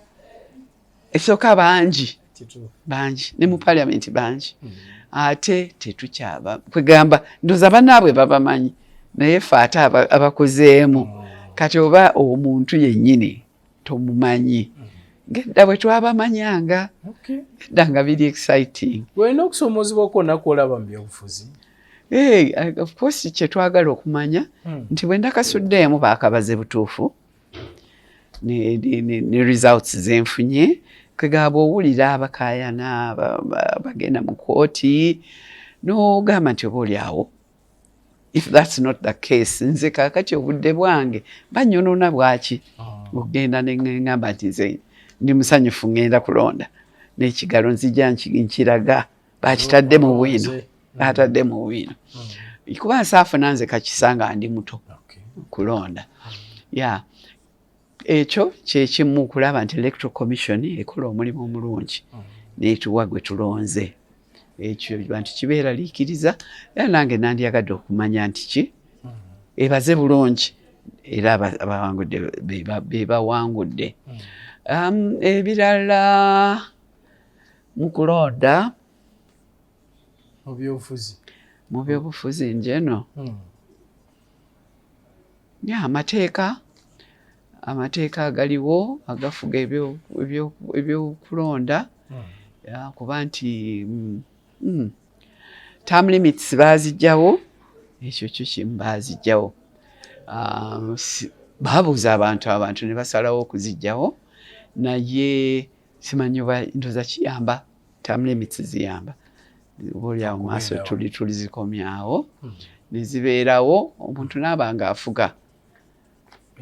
esooka bangi ne mu parliament bangi ate tetukyaba kwegamba ndoza bannaabwe babamanyi naye ffe ate abakuzeemu kati oba omuntu yennyini tomumanyi ngedda bwe twabamanyanga edda nga biri exciting wena okusomozebwa kwonna kwolaba mu byobufuzi of course kye twagala okumanya nti bwe ndakasuddeemu baakabaze butuufu ne results zenfunye kwegamba owulira abakaayana bagenda mu kooti n'ogamba nti oba oli awo if that's not the case nze kaakati obudde bwange banyonona bwaki ogenda neŋŋamba nti nze ndi musanyufu ŋŋenda kulonda n'ekigalo nzija nkiraga bakitadde mu bwino batadde mu bwino kuba nsaafuna nze kakisanga ndi muto kulonda ekyo kyekimu kulaba nti electoral commission ekola omulimu omulungi netuwa gwe tulonze ekyo bantu kibeeraliikiriza era nange nandyagadde okumanya nti ki ebaze bulungi era abawangudde bebawangudde ebirala mu kulonda mu byobufuzi njeno amateeka agaliwo agafuga ebyokulonda kuba nti term limits baazijjawo ekyo kyo kimu baazijjawo baabuuza abantu ne basalawo okuzijjawo naye simanyi oba ndoza kiyamba term limits ziyamba obaoliawo mu maaso tulizikomyawo ne zibeerawo omuntu naaba nga afuga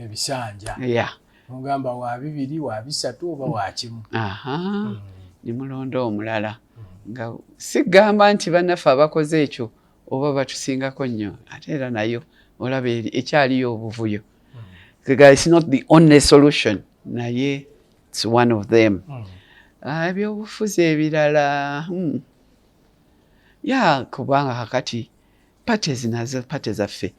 ebisanja mugamba wa 2 wa 3 oba wa kimu nimulonda omulala nga sigamba nti bannaffe abakoze ekyo oba batusingako nnyo ate era nayo olaba ekyaliyo obuvuyo it's not the only solution naye it's one of them ebyobufuzi ebirala kubanga kakati pate zaffe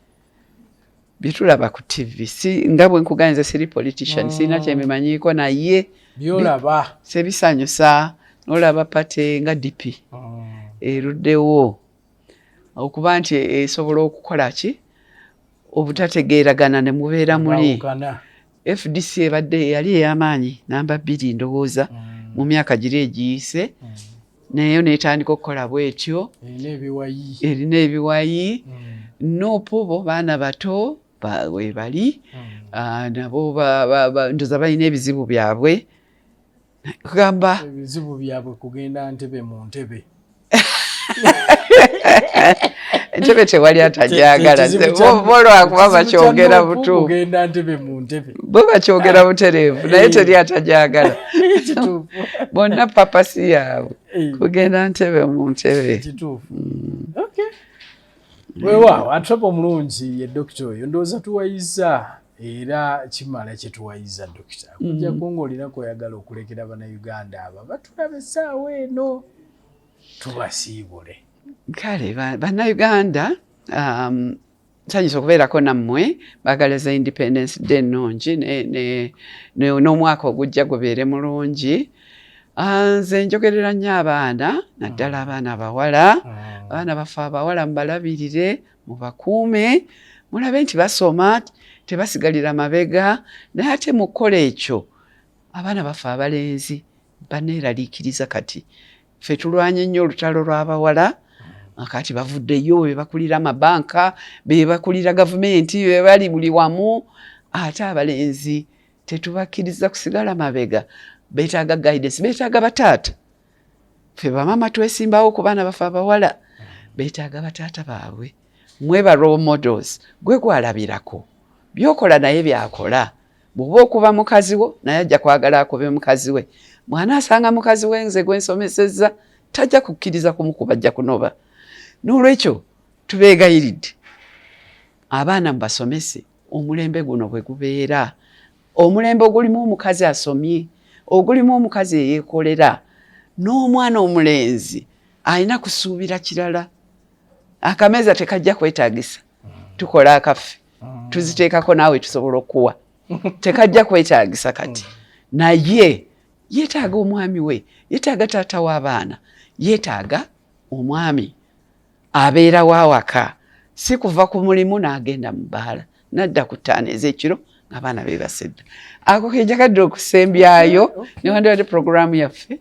bitulaba ku TV nga bwe nkuganyiza siri politician sirina kyembimanyiiko naye byolaba sebisanyusa nolaba pate nga DP eruddewo okuba nti esobola okukola ki obutategeeragana ne mubeera muli FDC ebadde yali ey'amaanyi namba 2 ndowooza mu myaka giri egiyise nayo neetandika okukola bwetyo erina ebiwayi Nopubo baana bato webali nabo ndoza balina ebizibu byabwe kugamba ebizibu byabwe kugenda ntebe mu ntebe entebe tewali atajagala bolwakuba bakyogera butuufu kugenda ntebe mu ntebe bo bakyogera butereevu naye teri atajagala bonna papasi yaabwe kugenda ntebe mu ntebe kituufu weewaawo atrapa omulungi ye dokita oyo ndowooza tuwayiza era kimala kyetuwayiza dokita kujja kunga olina kweyagala okulekera bannayuganda abo batulaba essaawa eno tubasiibule kale bannayuganda nsanyusa okubeerako nammwe baagalaza independence day ennungi n'omwaka ogujja gubeere mulungi nze njogerera nnyo abaana naddala abaana abawala abaana baffe abawala mubalabirire mubakuume mulabe nti basoma tebasigalira mabega naye ate mu kukola ekyo abaana baffe abalenzi baneeraliikiriza kati ffe tulwanye nnyo olutalo lw'abawala kati bavuddeyo be bakulira amabanka be bakulira gavumenti be bali buli wamu ate abalenzi tetubakkiriza kusigala mabega beetaaga guidance beetaaga bataata ffe bamama twesimbawo ku baana bafe abawala beetaaga bataata baabwe mweba role models gwe gwalabirako byokola naye byakola bw'oba okuba mukazi wo naye ajja kwagala akobe mukazi we mwana asanga mukazi we nze gwensomesezza tajja kukkiriza kumukuba ajja kunoba n'olwekyo tubeegayiridde abaana mubasomese omulembe guno bwe gubeera omulembe ogulimu omukazi asomye ogulimu omukazi eyeekolera n'omwana omulenzi alina kusuubira kirala akameeza tekajja kwetaagisa tukola akaffe tuziteekako naawe tusobola okuwa tekajja kwetaagisa kati naye yeetaaga omwami we yeetaaga taata w'abaana yeetaaga omwami abeerawo awaka si kuva ku mulimu n'agenda mu bbaala nadda ku ttaano ez'ekiro ng'abaana beebasedda ako kejagadde okusembyayo newandibadde programu yaffe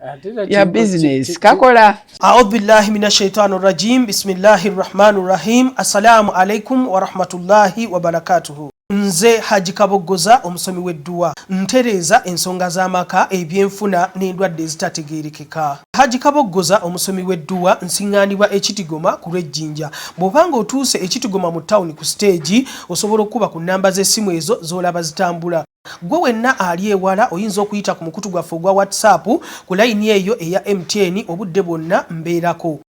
ya bizinesi kakola. A'udhu billahi minash shaitani rajim. Bismillahir rahmanir rahim. Assalamu alaikum wa rahmatullahi wa barakatuhu. Nze Haji Kabogoza omusomi w'edduwa ntereeza ensonga z'amaka ebyenfuna n'endwadde ezitategeerekeka. Haji Kabogoza omusomi w'edduwa nsiŋŋaanibwa Ekitigoma ku Lwejjinja. Bw'obanga otuuse Ekitigoma mu ttawuni ku siteegi osobola okuba ku nnamba z'essimu ezo z'olaba zitambula. Gwe wenna ali ewala oyinza okuyita ku mukutu gwaffe ogwa WhatsApp ku layini eyo eya MTN obudde bwonna mbeerako.